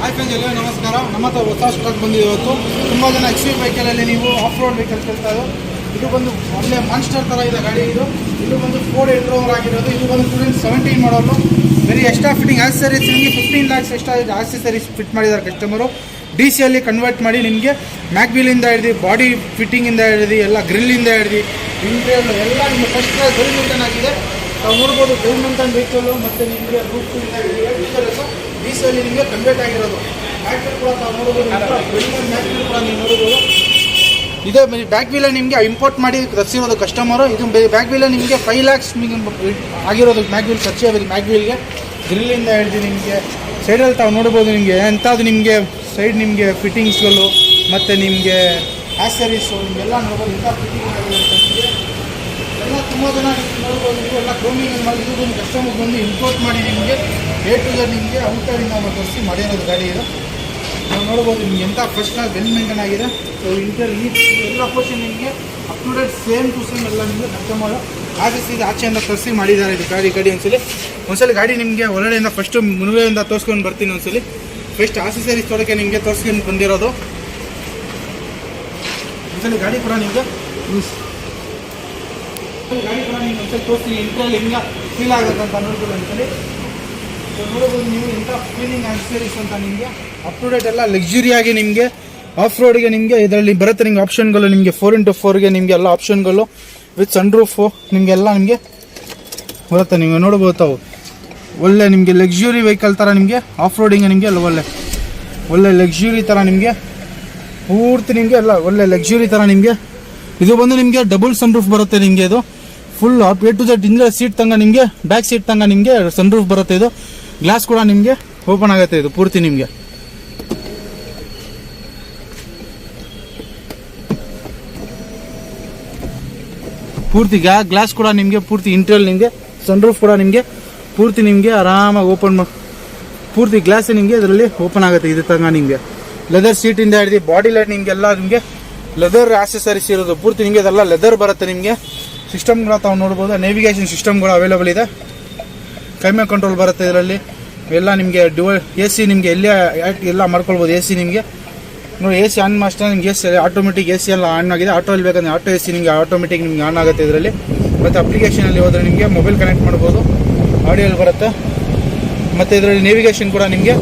Hi friends, ಎಲ್ಲರಿಗೂ ನಮಸ್ಕಾರ. ನಮ್ಮ ಹತ್ರ ಹೊಸ ಸ್ಟಾಕ್ ಬಂದಿದೆ ಇವತ್ತು. ತುಂಬ ಜನ XUV ವೆಹಿಕಲಲ್ಲಿ ನೀವು ಆಫ್ ರೋಡ್ ವೆಹಿಕಲ್ ಕೇಳ್ತಾ ಇದ್ದು. ಇದು ಬಂದು ಒಳ್ಳೆ ಮಾನ್ಸ್ಟರ್ ಥರ ಇದೆ ಗಾಡಿ. ಇದು ಬಂದು 4 Endeavour ಆಗಿರೋದು. ಇದು ಬಂದು 2017 ಮಾಡಲು. ವೆರಿ ಎಕ್ಸ್ಟ್ರಾ ಫಿಟ್ಟಿಂಗ್ ಆಕ್ಸೆಸರೀಸ್ ನಿಮಗೆ 15 lakhs ಎಕ್ಸ್ಟ್ರಾ ಆಕ್ಸೆಸರೀಸ್ ಫಿಟ್ ಮಾಡಿದ್ದಾರೆ ಕಸ್ಟಮರು. DC ಕನ್ವರ್ಟ್ ಮಾಡಿ ನಿಮಗೆ ಮ್ಯಾಕ್ಬಿಲಿಂದ ಹಿಡಿದು ಬಾಡಿ ಫಿಟ್ಟಿಂಗಿಂದ ಹಿಡಿದು ಎಲ್ಲ ಗ್ರಿಲ್ಲಿಂದ ಹಿಡಿದು ಇಂಟೀರಿಯರ್ ಎಲ್ಲ ನಿಮಗೆ ಫಸ್ಟ್ ಕ್ಲಾಸ್ ವೆಲ್ ಮೇಂಟೈನ್ ಆಗಿದೆ. ನಾವು ನೋಡ್ಬೋದು ವೆಲ್ ಮೇಂಟೈನ್ ವೆಹಿಕಲ್ಲು ಮತ್ತು ನಿಮಗೆ ರೂಫಿಂದ ಹಿಡಿದು DC ನಿಮಗೆ ಕನ್ವರ್ಟ್ ಆಗಿರೋದು. ಮ್ಯಾಕ್ಬಿಲ್ ಕೂಡ ನಾವು ನೋಡ್ಬೋದು, ಮ್ಯಾಕ್ಬಿಲ್ ಕೂಡ ನೀವು ನೋಡ್ಬೋದು. ಇದೇ ಬ್ಯಾಕ್ ವೀಲ ನಿಮಗೆ ಇಂಪೋರ್ಟ್ ಮಾಡಿ ತರಿಸಿರೋದು ಕಸ್ಟಮರು. ಇದು ಬ್ಯಾಕ್ ವೀಲ ನಿಮಗೆ 5 lakhs ಆಗಿರೋದು. ಮ್ಯಾಕ್ಬಿಲ್ ಖರ್ಚು ಮ್ಯಾಕ್ಬಿಲ್ಗೆ ಗ್ರಿಲ್ಲಿಂದ ಹಿಡಿದು ನಿಮಗೆ ಸೈಡಲ್ಲಿ ತಾವು ನೋಡ್ಬೋದು. ನಿಮಗೆ ಎಂಥದ್ದು ನಿಮಗೆ ಸೈಡ್ ನಿಮಗೆ ಫಿಟ್ಟಿಂಗ್ಸ್ಗಳು ಮತ್ತು ನಿಮಗೆ ಆಕ್ಸರೀಸು ನಿಮಗೆಲ್ಲ ನೋಡ್ಬೋದು. ಇಂಥ ಫಿಟ್ಟಿಂಗ್ ಆಗಿರುತ್ತೆ ಎಲ್ಲ ತುಂಬ ಜನ ನೋಡ್ಬೋದು. ನೀವು ಎಲ್ಲ ಕ್ರೋಮಿಂಗ್ ಮಾಡಿ ಇದು ಬಂದು ಕಸ್ಟಮರ್ ಬಂದು ಇಂಪೋರ್ಟ್ ಮಾಡಿ ನಿಮಗೆ A to Z ನಿಮಗೆ ಔಟರಿಂದ ತರಿಸಿ ಮಾಡಿರೋದು ಗಾಡಿ ಇದು. ನಾವು ನೋಡ್ಬೋದು ನಿಮ್ಗೆ ಎಂಥ ಫಸ್ಟ್ ಕ್ಲಾಸ್ ವೆಲ್ ಮೇಂಟೈನ್ ಆಗಿದೆ. ಸೊ ಇಂಟರ್ವ್ಯೂ ಎಲ್ಲ ಪೋರ್ಷನ್ ನಿಮಗೆ up to date same to same ಎಲ್ಲ ನಿಮಗೆ ಕಸ್ಟಮರ್ ಆಫೀಸಿಗೆ ಆಚೆಯಿಂದ ತರಿಸಿ ಮಾಡಿದ್ದಾರೆ. ಇದು ಗಾಡಿ ಒಂದ್ಸಲಿ ಗಾಡಿ ನಿಮಗೆ ಹೊರಗಡೆಯಿಂದ ಫಸ್ಟು ಮುಳುಗಡೆಯಿಂದ ತೋರಿಸ್ಕೊಂಡು ಬರ್ತೀನಿ. ಒಂದ್ಸಲಿ ಫಸ್ಟ್ ಆಕ್ಸೆಸರೀಸ್ ತೊಡಕ್ಕೆ ನಿಮಗೆ ತೋರಿಸ್ಕೊಂಡು ಬಂದಿರೋದು. ಒಂದ್ಸಲಿ ಗಾಡಿ ಕೂಡ ನಿಮಗೆ ಒಂದ್ಸಲಿ ತೋರಿಸ್ತೀನಿ. ಇಂಟರ್ವ್ಯೂ ಹೆಂಗೆ ಫೀಲ್ ಆಗುತ್ತೆ ಅಂತ ನೋಡ್ಬೋದು. ಒಂದ್ಸಲಿ ನೋಡ್ಬೋದು ನೀವು ಇಂಥ ಫೀಲಿಂಗ್ ಆಕ್ಸೆಸರೀಸ್ ಅಂತ ನಿಮಗೆ ಅಪ್ ಟು ಡೇಟ್ ಎಲ್ಲ ಲಕ್ಸುರಿಯಾಗಿ ನಿಮಗೆ ಆಫ್ ರೋಡ್ಗೆ ನಿಮಗೆ ಇದರಲ್ಲಿ ಬರುತ್ತೆ. ನಿಮಗೆ ಆಪ್ಷನ್ಗಳು ನಿಮಗೆ 4x4ಗೆ ನಿಮಗೆ ಎಲ್ಲ ಆಪ್ಷನ್ಗಳು ವಿತ್ ಸನ್ ರೂಫು ನಿಮಗೆಲ್ಲ ನಿಮಗೆ ಬರುತ್ತೆ. ನೀವು ನೋಡ್ಬೋದು ತಾವು ಒಳ್ಳೆ ನಿಮಗೆ ಲಕ್ಸುರಿ ವೆಹಿಕಲ್ ಥರ ನಿಮಗೆ ಆಫ್ ರೋಡಿಂಗ್ ನಿಮಗೆ ಒಳ್ಳೆ ಲಕ್ಸುರಿ ಥರ ನಿಮಗೆ ಪೂರ್ತಿ ನಿಮಗೆ ಎಲ್ಲ ಒಳ್ಳೆ ಲಕ್ಸುರಿ ಥರ ನಿಮಗೆ. ಇದು ಬಂದು ನಿಮಗೆ ಡಬಲ್ ಸನ್ ರೂಫ್ ಬರುತ್ತೆ. ನಿಮಗೆ ಇದು ಫುಲ್ A to Z ಹಿಂದೆ ಸೀಟ್ ತಂಗ ನಿಮಗೆ ಬ್ಯಾಕ್ ಸೀಟ್ ತಂಗ ನಿಮಗೆ ಸನ್ ರೂಫ್ ಬರುತ್ತೆ. ಇದು ಗ್ಲಾಸ್ ಕೂಡ ನಿಮಗೆ ಓಪನ್ ಆಗುತ್ತೆ. ಇದು ಪೂರ್ತಿ ನಿಮಗೆ ಪೂರ್ತಿ ಗ್ಲಾಸ್ ಕೂಡ ನಿಮಗೆ ಪೂರ್ತಿ ಇಂಟೀರಿಯರ್ ನಿಮಗೆ ಸನ್ ರೂಫ್ ಕೂಡ ನಿಮಗೆ ಪೂರ್ತಿ ನಿಮಗೆ ಆರಾಮಾಗಿ ಓಪನ್ ಪೂರ್ತಿ ಗ್ಲಾಸ್ ನಿಮಗೆ ಇದರಲ್ಲಿ ಓಪನ್ ಆಗುತ್ತೆ. ಇದು ತಂಗ ನಿಮಗೆ ಲೆದರ್ ಸೀಟಿಂದ ಹಿಡಿದು ಬಾಡಿ ಲೈಟ್ ನಿಮಗೆಲ್ಲ ನಿಮಗೆ ಲೆದರ್ ಆಕ್ಸೆಸರೀಸ್ ಇರೋದು ಪೂರ್ತಿ ನಿಮಗೆ ಅದೆಲ್ಲ ಲೆದರ್ ಬರುತ್ತೆ. ನಿಮಗೆ ಸಿಸ್ಟಮ್ಗಳ ತಾವು ನೋಡ್ಬೋದು. ನೇವಿಗೇಷನ್ ಸಿಸ್ಟಮ್ಗಳು ಅವೈಲೇಬಲ್ ಇದೆ. ಕ್ಲೈಮೇಟ್ ಕಂಟ್ರೋಲ್ ಬರುತ್ತೆ ಇದರಲ್ಲಿ ಎಲ್ಲ ನಿಮಗೆ AC ನಿಮಗೆ ಎಲ್ಲ ಮಾಡ್ಕೊಳ್ಬೋದು. AC ನಿಮಗೆ ನೋಡಿ AC ಆನ್ ಮಾಸ್ಟರ್ ನಿಮಗೆ ಆಟೋಮೆಟಿಕ್ AC ಎಲ್ಲ ಆನ್ ಆಗಿದೆ. ಆಟೋ ಅಲ್ಲಿ ಬೇಕಂದ್ರೆ ಆಟೋ AC ನಿಮಗೆ ಆಟೋಮೆಟಿಕ್ ನಿಮಗೆ ಆನ್ ಆಗುತ್ತೆ ಇದರಲ್ಲಿ. ಮತ್ತು ಅಪ್ಲಿಕೇಶನಲ್ಲಿ ಹೋದರೆ ನಿಮಗೆ ಮೊಬೈಲ್ ಕನೆಕ್ಟ್ ಮಾಡ್ಬೋದು. ಆಡಿಯೋಲ್ಲಿ ಬರುತ್ತೆ. ಮತ್ತು ಇದರಲ್ಲಿ ನೇವಿಗೇಷನ್ ಕೂಡ ನಿಮಗೆ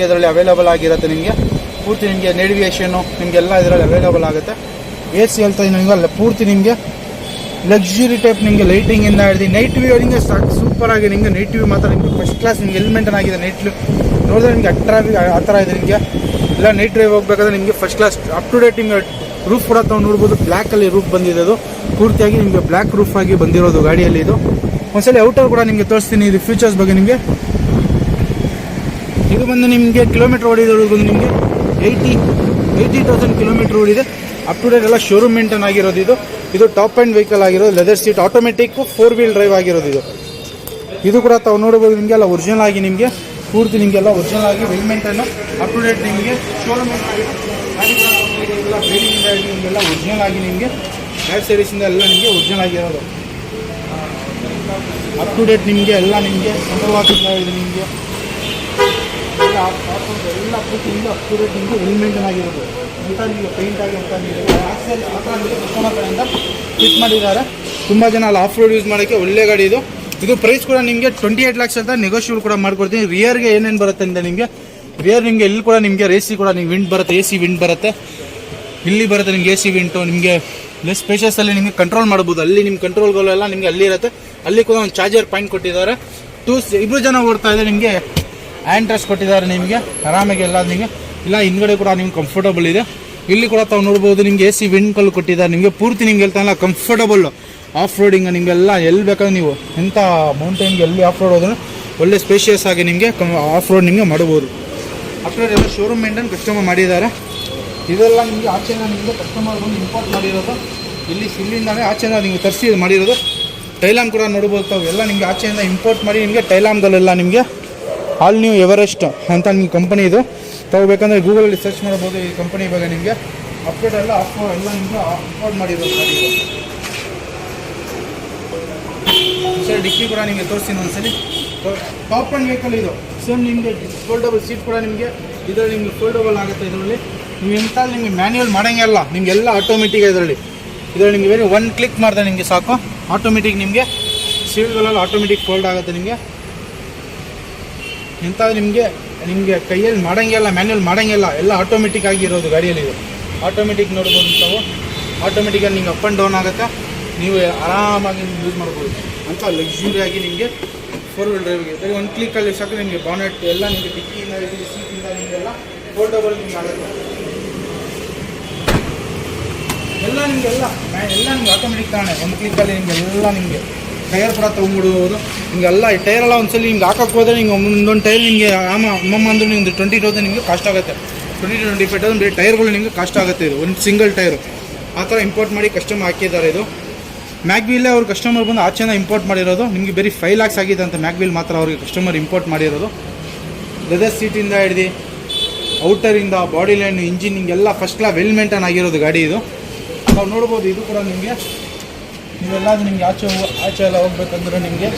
ಇದರಲ್ಲಿ ಅವೈಲೇಬಲ್ ಆಗಿರುತ್ತೆ. ನಿಮಗೆ ಪೂರ್ತಿ ನಿಮಗೆ ನೇವಿಗೇಷನು ನಿಮಗೆಲ್ಲ ಇದರಲ್ಲಿ ಅವೈಲೇಬಲ್ ಆಗುತ್ತೆ. AC ಹೇಳ್ತಾ ನಿಮಗೆ ಪೂರ್ತಿ ನಿಮಗೆ ಲಕ್ಸುರಿ ಟೈಪ್ ನಿಮಗೆ ಲೈಟಿಂಗಿಂದ ಹಿಡಿದು ನೈಟ್ ವ್ಯೂ ನಿಮಗೆ ಸೂಪರ್ ಆಗಿ ನಿಮಗೆ ನೈಟ್ ವ್ಯೂ ಮಾತ್ರ ನಿಮಗೆ ಫಸ್ಟ್ ಕ್ಲಾಸ್ ನಿಮಗೆ ಎಲ್ಲಿ ಮೇಂಟೈನ್ ಆಗಿದೆ. ನೈಟ್ ವ್ಯೂ ನೋಡಿದ್ರೆ ನಿಮಗೆ ಅಟ್ರಾಫಿಕ್ ಆ ಥರ ಇದೆ. ನಿಮಗೆ ಇಲ್ಲ ನೈಟ್ ಡ್ರೈವ್ ಹೋಗ್ಬೇಕಾದ್ರೆ ನಿಮಗೆ first class up to date ನಿಮಗೆ ರೂಫ್ ಕೂಡ ತಾವು ನೋಡ್ಬೋದು. ಬ್ಲ್ಯಾಕಲ್ಲಿ ರೂಫ್ ಬಂದಿದೆ. ಅದು ಪೂರ್ತಿಯಾಗಿ ನಿಮಗೆ ಬ್ಲ್ಯಾಕ್ ರೂಫ್ ಆಗಿ ಬಂದಿರೋದು ಗಾಡಿಯಲ್ಲಿ. ಇದು ಒಂದ್ಸಲಿ ಔಟರ್ ಕೂಡ ನಿಮಗೆ ತೋರಿಸ್ತೀನಿ. ಇದು ಫೀಚರ್ಸ್ ಬಗ್ಗೆ ನಿಮಗೆ ಇದು ಬಂದು ನಿಮಗೆ ಕಿಲೋಮೀಟರ್ ಓಡಿರೋದು ಬಂದು ನಿಮಗೆ 80,000 ಕಿಲೋಮೀಟರ್ ಓಡಿದೆ. ಅಪ್ ಟು ಡೇಟ್ ಎಲ್ಲ ಶೋರೂಮ್ ಮೇಂಟೈನ್ ಆಗಿರೋದು. ಇದು ಟಾಪ್ ಆ್ಯಂಡ್ ವೆಹಿಕಲ್ ಆಗಿರೋದು. Leather seat automatic 4 wheel drive ಆಗಿರೋದು. ಇದು ಕೂಡ ತಾವು ನೋಡ್ಬೋದು. ನಿಮಗೆಲ್ಲ ಒರಿಜಿನಲ್ ಆಗಿ ನಿಮಗೆ ಪೂರ್ತಿ ನಿಮಗೆಲ್ಲ ಒರಿಜಿನಲ್ ಆಗಿ well maintain up to date ನಿಮಗೆ ಶೋರೂಮ್ ಎಲ್ಲ ಬೇಡಿಂದ ನಿಮಗೆಲ್ಲ ಒರಿಜಿನಲ್ ಆಗಿ ನಿಮಗೆ ಬ್ಯಾಕ್ ಸೈಡಿಂದ ಎಲ್ಲ ನಿಮಗೆ ಒರಿಜಿನಲ್ ಆಗಿರೋದು. ಅಪ್ ಟು ಡೇಟ್ ನಿಮಗೆ ಎಲ್ಲ ನಿಮಗೆ ಸಂದರ್ಭದಿಂದ ಇದೆ. ನಿಮಗೆ ಎಲ್ಲ ಪೂರ್ತಿ ನಿಮಗೆ ಅಪ್ ಟು ಡೇಟ್ ನಿಮಗೆ ವೆಲ್ ಮೇಂಟೈನ್ ಆಗಿರೋದು ಅಂತ ನಿಮಗೆ ಪೇಂಟ್ ಆಗಿ ಅಂತ ಕಸ್ಟಮರ್ ಕಡೆಯಿಂದ ಫಿಟ್ ಮಾಡಿದ್ದಾರೆ. ತುಂಬ ಜನ ಅಲ್ಲಿ ಆಫ್ ರೋಡ್ ಯೂಸ್ ಮಾಡೋಕ್ಕೆ ಒಳ್ಳೆ ಗಾಡಿ ಇದು. ಇದು ಪ್ರೈಸ್ ಕೂಡ ನಿಮಗೆ 28 lakhs ಅಂತ ನೆಗೋಷಿಯಬಲ್ ಕೂಡ ಮಾಡ್ಕೊಡ್ತೀನಿ. ರಿಯರ್ಗೆ ಏನೇನು ಬರುತ್ತೆ ಅಂತ ನಿಮಗೆ ರಿಯರ್ ನಿಮಗೆ ಇಲ್ಲಿ ಕೂಡ ನಿಮಗೆ ರೇಸಿ ಕೂಡ ನಿಮ್ಗೆ ವಿಂಡ್ ಬರುತ್ತೆ. AC ವಿಂಡ್ ಬರುತ್ತೆ. ಇಲ್ಲಿ ಬರುತ್ತೆ ನಿಮಗೆ AC ವಿಂಟು. ನಿಮಗೆ ಲೆಸ್ ಸ್ಪೇಷಸಲ್ಲಿ ನಿಮಗೆ ಕಂಟ್ರೋಲ್ ಮಾಡ್ಬೋದು. ಅಲ್ಲಿ ನಿಮ್ಮ ಕಂಟ್ರೋಲ್ಗಳೆಲ್ಲ ನಿಮಗೆ ಅಲ್ಲಿ ಇರುತ್ತೆ. ಅಲ್ಲಿ ಕೂಡ ಒಂದು ಚಾರ್ಜರ್ ಪಾಯಿಂಟ್ ಕೊಟ್ಟಿದ್ದಾರೆ. 2 ಜನ ಓಡ್ತಾ ಇದೆ. ನಿಮಗೆ ಹ್ಯಾಂಡ್ ಟ್ರಸ್ಟ್ ಕೊಟ್ಟಿದ್ದಾರೆ. ನಿಮಗೆ ಆರಾಮಾಗಿ ಎಲ್ಲ ನಿಮಗೆ ಇಲ್ಲ ಹಿಂದ್ಗಡೆ ಕೂಡ ನಿಮ್ಗೆ ಕಂಫರ್ಟಬಲ್ ಇದೆ. ಇಲ್ಲಿ ಕೂಡ ತಾವು ನೋಡ್ಬೋದು. ನಿಮಗೆ AC ವಿಂಡ್ಗಳು ಕೊಟ್ಟಿದ್ದಾರೆ. ನಿಮಗೆ ಪೂರ್ತಿ ನಿಮ್ಗೆ ಹೇಳ್ತಾಯಿಲ್ಲ ಕಂಫರ್ಟಬಲ್ ಆಫ್ ರೋಡಿಂಗ್ ನಿಮಗೆಲ್ಲ ಎಲ್ಲಿ ಬೇಕಾದ್ರೆ ನೀವು ಎಂಥ ಮೌಂಟೇನ್ಗೆ ಎಲ್ಲಿ ಆಫ್ ರೋಡ್ ಹೋದ್ರೆ ಒಳ್ಳೆ ಸ್ಪೇಷಿಯಸ್ ಆಗಿ ನಿಮಗೆ ಆಫ್ ರೋಡ್ ನಿಮಗೆ ಮಾಡ್ಬೋದು. ಆಫ್ ರೋಡ್ ಎಲ್ಲ ಶೋರೂಮ್ ಮೇಂಟೈನ್ ಕಸ್ಟಮರ್ ಮಾಡಿದ್ದಾರೆ. ಇದೆಲ್ಲ ನಿಮಗೆ ಆಚೆಯಿಂದ ನಿಮಗೆ ಕಸ್ಟಮರ್ ಬಂದು ಇಂಪೋರ್ಟ್ ಮಾಡಿರೋದು. ಇಲ್ಲಿಂದಾನೆ ಆಚೆಯಿಂದ ನೀವು ತರಿಸಿ ಮಾಡಿರೋದು. ಟೈಲಾಮ್ ಕೂಡ ನೋಡ್ಬೋದು ತಾವು ಎಲ್ಲ ನಿಮಗೆ ಆಚೆಯಿಂದ ಇಂಪೋರ್ಟ್ ಮಾಡಿ ನಿಮಗೆ ಟೈಲಾಮ್ಗಳೆಲ್ಲ ನಿಮಗೆ ಆಲ್ ನ್ಯೂ ಎವರೆಸ್ಟ್ ಅಂತ ನಿಮ್ಮ ಕಂಪನಿ ಇದು. ತಾವು ಬೇಕಂದರೆ ಗೂಗಲಲ್ಲಿ ಸರ್ಚ್ ಮಾಡ್ಬೋದು ಈ ಕಂಪನಿ ಬಗ್ಗೆ. ನಿಮಗೆ ಅಪ್ಡೇಟ್ ಎಲ್ಲ ಎಲ್ಲ ನಿಮಗೆ ಇಂಪೋರ್ಟ್ ಮಾಡಿರೋದು. ಸರ್ ಡಿಕ್ಕಿ ಕೂಡ ನಿಮಗೆ ತೋರಿಸ್ತೀನಿ ಒಂದ್ಸಲಿ. ಟಾಪ್ ಆ್ಯಂಡ್ ವೆಹಿಕಲ್ ಇದು ಸೇಮ್ ನಿಮಗೆ ಫೋಲ್ಡಬಲ್ ಸೀಟ್ ಕೂಡ ನಿಮಗೆ ಇದರಲ್ಲಿ ನಿಮಗೆ ಫೋಲ್ಡಬಲ್ ಆಗುತ್ತೆ. ಇದರಲ್ಲಿ ನೀವು ಎಂತ ನಿಮಗೆ ಮ್ಯಾನ್ಯುವಲ್ ಮಾಡೋಂಗಿಲ್ಲ, ನಿಮಗೆಲ್ಲ ಆಟೋಮೆಟಿಕ್ ಇದರಲ್ಲಿ ನಿಮಗೆ ಬೇರೆ ಒನ್ ಕ್ಲಿಕ್ ಮಾಡಿದ್ರೆ ನಿಮಗೆ ಸಾಕು ಆಟೋಮೆಟಿಕ್ ನಿಮಗೆ ಸೀಟ್ಗಳೆಲ್ಲ ಆಟೋಮೆಟಿಕ್ ಫೋಲ್ಡ್ ಆಗುತ್ತೆ. ನಿಮಗೆ ಎಂಥ ನಿಮಗೆ ಕೈಯಲ್ಲಿ ಮಾಡೋಂಗಿಲ್ಲ, ಮ್ಯಾನ್ಯುವಲ್ ಮಾಡೋಂಗಿಲ್ಲ, ಎಲ್ಲ ಆಟೋಮೆಟಿಕ್ ಆಗಿರೋದು ಗಾಡಿಯಲ್ಲಿ. ಇದು ಆಟೋಮೆಟಿಕ್ ನೋಡ್ಬೋದು ತಾವು, ಆಟೋಮೆಟಿಕಲ್ಲಿ ನಿಮ್ಗೆ ಅಪ್ ಆ್ಯಂಡ್ ಡೌನ್ ಆಗುತ್ತೆ, ನೀವು ಆರಾಮಾಗಿ ಯೂಸ್ ಮಾಡ್ಬೋದು ಅಂತ ಲಕ್ಸುರಿಯಾಗಿ ನಿಮಗೆ 4 ವೀಲ್ ಡ್ರೈವ್ಗೆ ಬರೀ ಒಂದು ಕ್ಲಿಕ್ಕಲ್ಲಿ ಸಾಕು. ನಿಮಗೆ ಬಾನೆಟ್ ಎಲ್ಲ ನಿಮಗೆ ಡಿಕ್ಕಿಯಿಂದ ಹಿಡಿದು ಸೀಟಿಂದ ನಿಮಗೆಲ್ಲ ಫೋಲ್ಡಬಲ್ ನಿಮ್ಗೆ ಆಗುತ್ತೆ. ಎಲ್ಲ ನಿಮಗೆ ಆಟೋಮೆಟಿಕ್ ತಾನೆ ಒಂದು ಕ್ಲಿಕ್ಕಲ್ಲಿ ನಿಮಗೆಲ್ಲ ನಿಮಗೆ ಟೈರ್ ಕೂಡ ತೊಗೊಂಡ್ಬಿಡ್ಬೋದು. ನಿಮಗೆಲ್ಲ ಟೈರೆಲ್ಲ ಒಂದ್ಸಲಿ ನಿಮ್ಗೆ ಹಾಕಕ್ಕೆ ಹೋದರೆ ನಿಮ್ಗೆ ಒಂದೊಂದು ಟೈರ್ ನಿಮಗೆ ಅಮ್ಮಮ್ಮ ಅಂದ್ರೆ ನಿಮ್ದು 20,000 ನಿಮಗೆ ಕಾಸ್ಟ್ ಆಗುತ್ತೆ. 20,000-25,000 ಬೇರೆ ಟೈರ್ಗಳು ನಿಮಗೆ ಕಾಸ್ಟ್ ಆಗುತ್ತೆ. ಇದು ಒಂದು ಸಿಂಗಲ್ ಟೈರು ಆ ಥರ ಇಂಪೋರ್ಟ್ ಮಾಡಿ ಕಸ್ಟಮರ್ ಹಾಕಿದ್ದಾರೆ. ಇದು ಮ್ಯಾಗ್ವೀಲೇ ಅವ್ರು ಕಸ್ಟಮರ್ ಬಂದು ಆಚೆನ ಇಂಪೋರ್ಟ್ ಮಾಡಿರೋದು. ನಿಮಗೆ ಬರೀ 5 lakhs ಆಗಿದೆ ಅಂತ ಮ್ಯಾಗ್ವೀಲ್ ಮಾತ್ರ ಅವ್ರಿಗೆ ಕಸ್ಟಮರ್ ಇಂಪೋರ್ಟ್ ಮಾಡಿರೋದು. ಲೆದರ್ ಸೀಟಿಂದ ಹಿಡಿದು ಔಟರಿಂದ ಬಾಡಿ ಲೈನ್ ಇಂಜಿನ್ ಹಿಂಗೆಲ್ಲ ಫಸ್ಟ್ ಕ್ಲಾಸ್ ವೆಲ್ ಮೇಂಟೈನ್ ಆಗಿರೋದು ಗಾಡಿ ಇದು. ನಾವು ನೋಡ್ಬೋದು. ಇದು ಕೂಡ ನಿಮಗೆ ನೀವೆಲ್ಲಾದರೂ ನಿಮಗೆ ಆಚೆ ಎಲ್ಲ ಹೋಗ್ಬೇಕಂದ್ರೆ ನಿಮಗೆ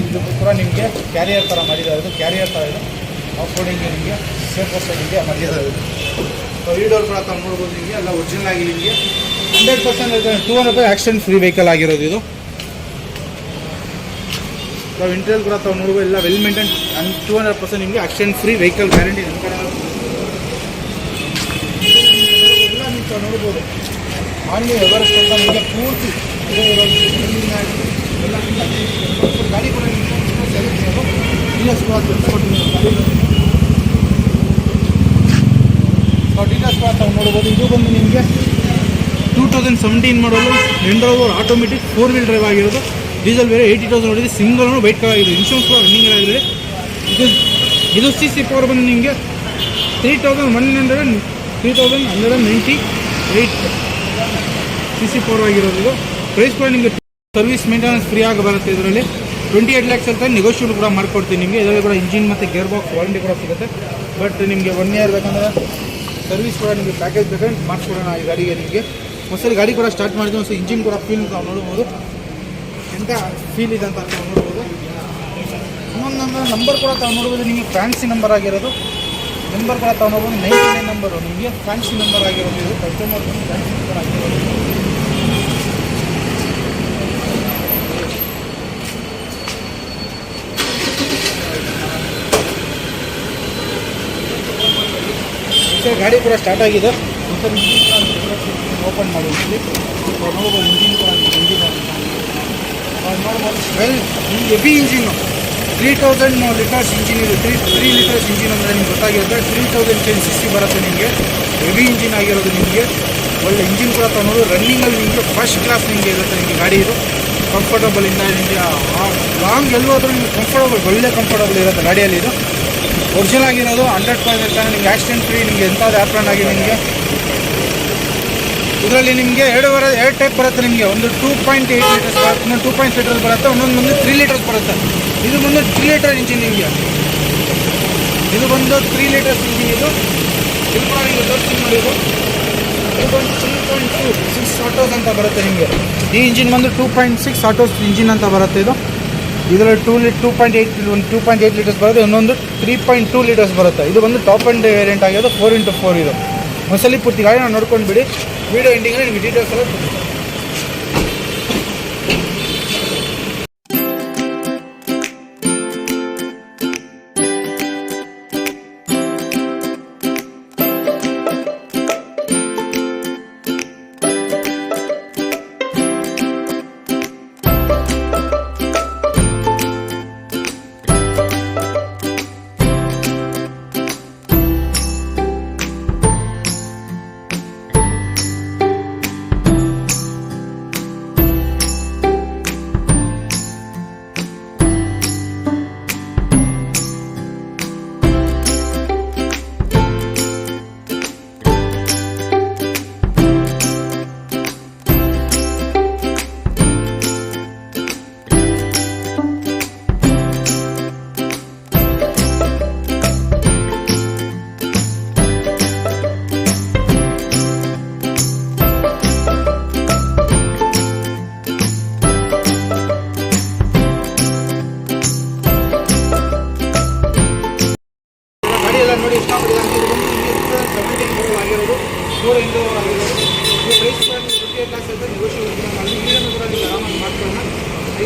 ಇದು ಕೂಡ ನಿಮಗೆ ಕ್ಯಾರಿಯರ್ ಥರ ಮಾಡಿದ್ದಾರೆ. ಇದು ಕ್ಯಾರಿಯರ್ ಥರ ಇದು ಆಫ್ ರೋಡಿಂಗ್ಗೆ ನಿಮಗೆ ಸೇಫರ್ ಸೈಡಿಗೆ ಮಾಡಿದ್ದಾರೆ. ಈ ಡೋರ್ ಕೂಡ ತಾವು ನೋಡ್ಬೋದು. ನಿಮಗೆ ಎಲ್ಲ ಒರಿಜಿನಲ್ ಆಗಿ ನಿಮಗೆ 100% 200 ರೂಪಾಯಿ ಆಕ್ಸಿಡೆಂಟ್ ಫ್ರೀ ವೆಹಿಕಲ್ ಆಗಿರೋದು ಇದು. ನಾವು ಇಂಟೀರಿಯರ್ ಕೂಡ ತಾವು ನೋಡ್ಬೋದು. ಎಲ್ಲ ವೆಲ್ ಮೇಂಟೈನ್ 200% ನಿಮಗೆ ಆಕ್ಸಿಡೆಂಟ್ ಫ್ರೀ ವೆಹಿಕಲ್ ಗ್ಯಾರಂಟಿ ನಮ್ಮ ಕಡೆ ಎಲ್ಲ ನೀವು ತಾವು ನೋಡ್ಬೋದು. ಆನ್ಲಿ ಎವರೆಸ್ಟ್ ಅಂತ ನಿಮಗೆ ಪೂರ್ತಿ ಗಾಡಿ ಕೂಡ ಡೀಲರ್ಸ್ ಕೂಡ ತಾವು ನೋಡ್ಬೋದು. ಇದು ಬಂದು ನಿಮಗೆ 2017 ಮಾಡಲು ಎಂಡೋವರ್ ಆಟೋಮೆಟಿಕ್ 4 ವೀಲ್ ಡ್ರೈವ್ ಆಗಿರೋದು. ಡೀಸೆಲ್ ಬೇರೆ 80,000 ನೋಡಿದ್ರೆ ಸಿಂಗಲ್ ವೈಟ್ ಕಲರ್ ಆಗಿದೆ. ಇನ್ಶೂರೆನ್ಸ್ ಕೂಡ ರನ್ನಿಂಗ್ ಆಗಿದ್ರೆ ಇದು CC ಪವರ್ ಬಂದು ನಿಮಗೆ 3,198 CC ಪವರ್ ಆಗಿರೋದು. ಇದು ಪ್ರೈಸ್ ಕೂಡ ನಿಮಗೆ ಸರ್ವಿಸ್ ಮೇಂಟೆನೆನ್ಸ್ ಫ್ರೀ ಆಗಿ ಬರುತ್ತೆ. ಇದರಲ್ಲಿ 28 lakhs ಅಂತ ನೆಗೋಷಿಯೇಟ್ ಕೂಡ ಮಾಡ್ಕೊಡ್ತೀನಿ ನಿಮಗೆ. ಇದರಲ್ಲಿ ಕೂಡ ಇಂಜಿನ್ ಮತ್ತು ಗೇರ್ ಬಾಕ್ಸ್ ವಾರಂಟಿ ಕೂಡ ಸಿಗುತ್ತೆ. ಬಟ್ ನಿಮಗೆ 1 year ಬೇಕಂದ್ರೆ ಸರ್ವಿಸ್ ಕೂಡ ನಿಮಗೆ ಪ್ಯಾಕೇಜ್ ಬೇಕಂದ್ರೆ ಮಾಡಿಸ್ಕೊಡೋಣ ಈ ಗಾಡಿಗೆ. ನಿಮಗೆ ಒಂದ್ಸರಿ ಗಾಡಿ ಕೂಡ ಸ್ಟಾರ್ಟ್ ಮಾಡಿದ್ವಿ, ಒಂದ್ಸರಿ ಇಂಜಿನ್ ಕೂಡ ಫೀಲ್ ತಾವು ನೋಡ್ಬೋದು, ಎಂಥ ಫೀಲ್ ಇದೆ ಅಂತ ತಾವು ನೋಡ್ಬೋದು. ಇನ್ನೊಂದು ನಂಬರ್ ಕೂಡ ತಾವು ನೋಡ್ಬೋದು. ನಿಮಗೆ ಫ್ಯಾನ್ಸಿ ನಂಬರ್ ಆಗಿರೋದು ನಂಬರ್ ಕೂಡ ತಾವು ನೋಡ್ಬೋದು. 99 ನಂಬರು ನಿಮಗೆ ಫ್ಯಾನ್ಸಿ ನಂಬರ್ ಆಗಿರೋದು. ಇದು ಕಸ್ಟಮರ್ ಫ್ಯಾನ್ಸಿ ನಂಬರ್ ಆಗಿರೋದು. ಗಾಡಿ ಕೂಡ ಸ್ಟಾರ್ಟ್ ಆಗಿದೆ. ಓಪನ್ ಮಾಡಿದ್ವಿ ನೋಡ್ಬೋದು. ಇಂಜಿನ್ ಕೂಡ ನೋಡ್ಬೋದು. ಹೆವಿ ಇಂಜಿನ್ನು 3000 ಲೀಟರ್ಸ್ ಇಂಜಿನ್ ಇದೆ. 3 ಲೀಟರ್ಸ್ ಇಂಜಿನ್ ಅಂದರೆ ನಿಮ್ಗೆ ಗೊತ್ತಾಗಿರುತ್ತೆ. 3010 cc ಬರುತ್ತೆ ನಿಮಗೆ. ಹೆವಿ ಇಂಜಿನ್ ಆಗಿರೋದು. ನಿಮಗೆ ಒಳ್ಳೆ ಇಂಜಿನ್ ಕೂಡ ತೊಗೊಂಡು ರನ್ನಿಂಗಲ್ಲಿ ನಿಮಗೆ ಫಸ್ಟ್ ಕ್ಲಾಸ್ ನಿಮಗೆ ಇರುತ್ತೆ. ನಿಮಗೆ ಗಾಡಿ ಇದು ಕಂಫರ್ಟಬಲ್ ಇಂದ ನಿಮಗೆ ಲಾಂಗ್ ಎಲ್ಲೋದ್ರೂ ನಿಮಗೆ ಒಳ್ಳೆ ಕಂಫರ್ಟಬಲ್ ಇರುತ್ತೆ ಗಾಡಿಯಲ್ಲಿ. ಇದು ಒರಿಜಿನಲ್ ಆಗಿರೋದು 100% ನಿಮಗೆ ಆಕ್ಸಿಡೆಂಟ್ ಫ್ರೀ. ನಿಮಗೆ ಎಂಥದ್ದು ಆ್ಯಪ್ರನ್ ಆಗಿ ನಿಮಗೆ ಇದರಲ್ಲಿ ನಿಮಗೆ 2 ಟೈಪ್ ಬರುತ್ತೆ. ನಿಮಗೆ ಒಂದು 2.8 ಲೀಟರ್ಸ್ ಬರುತ್ತೆ, ಇನ್ನೊಂದು 2.5 ಲೀಟರ್ಸ್ ಬರುತ್ತೆ, ಒಂದೊಂದು 3 ಲೀಟರ್ಸ್ ಬರುತ್ತೆ. ಇದು ಬಂದು 3 ಲೀಟರ್ ಇಂಜಿನ್ ನಿಮಗೆ. ಇದು ಬಂದು 3 ಲೀಟರ್ಸ್ ಇಂಜಿನ್. ಇದು ಕೂಡ ನಿಮಗೆ ತೋರಿಸ್ತೀನಿ ನೋಡಿ. ಇದು ಬಂದು 2.26 ಆಟೋಸ್ ಅಂತ ಬರುತ್ತೆ ನಿಮಗೆ. ಈ ಇಂಜಿನ್ ಬಂದು 2.6 ಆಟೋಸ್ ಇಂಜಿನ್ ಅಂತ ಬರುತ್ತೆ. ಇದು ಇದರಲ್ಲಿ 2.8 ಲೀಟರ್ಸ್ ಬರುತ್ತೆ, ಇನ್ನೊಂದು 3.2 ಲೀಟರ್ಸ್ ಬರುತ್ತೆ. ಇದು ಬಂದು ಟಾಪ್ ಆ್ಯಂಡ್ ವೇರಿಯಂಟ್ ಆಗಿರೋದು 4x4 ಇದು. ಒಂದ್ಸಲಿ ಪೂರ್ತಿ ಗಾಡಿ ನಾವು ನೋಡ್ಕೊಂಡು ಬಿಡಿ. ವೀಡಿಯೋ ಎಂಡಿಂಗಲ್ಲಿ ನಿಮಗೆ ಡೀಟೇಲ್ಸ್ ಎಲ್ಲ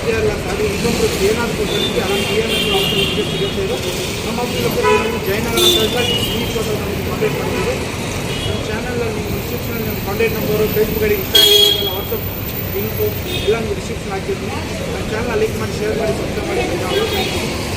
ಇದೆಯಲ್ಲ ಹಾಗೆ ಇನ್ನೊಂದು ಏನಾದರೂ ಕೊಟ್ಟರೆ ಆರಾಮ್ ಏನಾದರೂ ಆಪ್ಷನ್ ಸಿಗುತ್ತೆ ಇದು ನಮ್ಮ ಆಫೀಸ್ ಲೊಕೇಶನ್ ಜಯನಗರ ಅಂತ ಈ ಫೋಟೋ ನಮಗೆ ಕಾಂಟ್ಯಾಕ್ಟ್ ಮಾಡ್ಬೋದು. ನಮ್ಮ ಚಾನಲಲ್ಲಿ ನಿಮ್ಮ ಡಿಸ್ಕ್ರಿಪ್ಷನಲ್ಲಿ ನಮ್ಮ ಕಾಂಟ್ಯಾಕ್ಟ್ ನಂಬರು ಫೇಸ್ಬುಕ್ಕಲ್ಲಿ ಇನ್ಸ್ಟಾಗ್ರಾಮ್ ವಾಟ್ಸಪ್ ಲಿಂಕು ಎಲ್ಲ ನಿಮಗೆ ಡಿಸ್ಕ್ರಿಪ್ಷನ್ ಹಾಕಿರ್ತೀನಿ. ನಮ್ಮ ಚಾನಲ್ ಲೈಕ್ ಮಾಡಿ ಶೇರ್ ಮಾಡಿ ಸಬ್ಸ್ಕ್ರೈಬ್ ಮಾಡಿ.